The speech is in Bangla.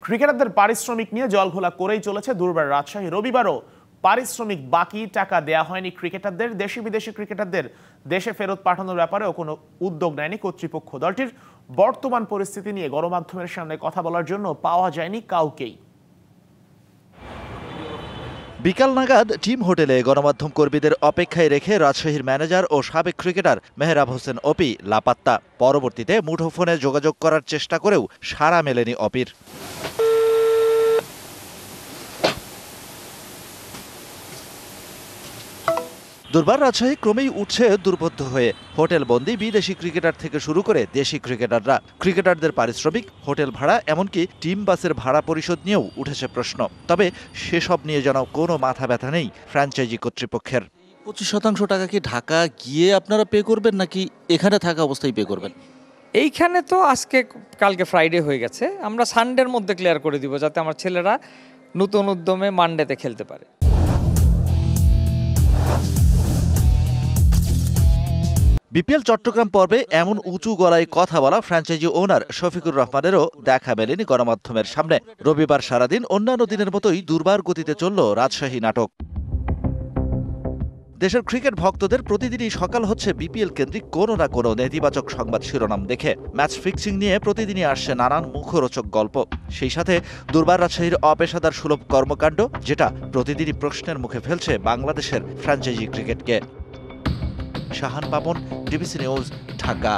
ক্রিকেটারদের পারিশ্রমিক নিয়ে জলঘোলা করেই চলেছে দুর্বার রাজশাহী। রবিবারও পারিশ্রমিক বাকি টাকা দেয়া হয়নি ক্রিকেটারদের। দেশি বিদেশি ক্রিকেটারদের দেশে ফেরত পাঠানোর ব্যাপারেও কোনো উদ্যোগ নেয়নি কর্তৃপক্ষ। দলটির বর্তমান পরিস্থিতি নিয়ে গণমাধ্যমের সামনে কথা বলার জন্য পাওয়া যায়নি কাউকেই। বিকাল নাগাদ টিম হোটেলে গণমাধ্যম কর্মীদের অপেক্ষায় রেখে রাজশাহীর ম্যানেজার ও সাবেক ক্রিকেটার মেহরাব হোসেন অপি লাপাত্তা। পরবর্তীতে মুঠোফোনে যোগাযোগ করার চেষ্টা করেও সাড়া মেলেনি অপির। দুর্বার রাজশাহী ক্রমেই উঠছে দুর্বোধ্য হয়ে। হোটেল বন্দি বিদেশি ক্রিকেটার থেকে শুরু করে দেশি ক্রিকেটাররা, ক্রিকেটারদের পারিশ্রমিক, হোটেল ভাড়া, এমনকি টিম বাসের ভাড়া পরিশোধ নিয়েও উঠেছে প্রশ্ন। তবে সেসব নিয়ে যেন কোনো মাথা ব্যথা নেই ফ্র্যাঞ্চাইজি কর্তৃপক্ষের। 25% টাকা কি ঢাকা গিয়ে আপনারা পে করবেন নাকি এখানে থাকা অবস্থায় পে করবেন? এইখানে তো কালকে ফ্রাইডে হয়ে গেছে, আমরা সানডের মধ্যে ক্লিয়ার করে দিব যাতে আমার ছেলেরা নতুন উদ্যমে মানডেতে খেলতে পারে। বিপিএল চট্টগ্রাম পর্বে এমন উঁচু গলায় কথা বলা ফ্র্যাঞ্চাইজি ওনার শফিকুর রহমানেরও দেখা মেলেনি গণমাধ্যমের সামনে। রবিবার সারাদিন অন্যান্য দিনের মতোই দুর্বার গতিতে চলল রাজশাহী নাটক। দেশের ক্রিকেট ভক্তদের প্রতিদিনই সকাল হচ্ছে বিপিএল কেন্দ্রিক কোনো না কোনো নেতিবাচক সংবাদ শিরোনাম দেখে। ম্যাচ ফিক্সিং নিয়ে প্রতিদিনই আসছে নানান মুখরোচক গল্প। সেই সাথে দুর্বার রাজশাহীর অপেশাদার সুলভ কর্মকাণ্ড, যেটা প্রতিদিনই প্রশ্নের মুখে ফেলছে বাংলাদেশের ফ্র্যাঞ্চাইজি ক্রিকেটকে। Shahan Papon, DBC news, Dhaka.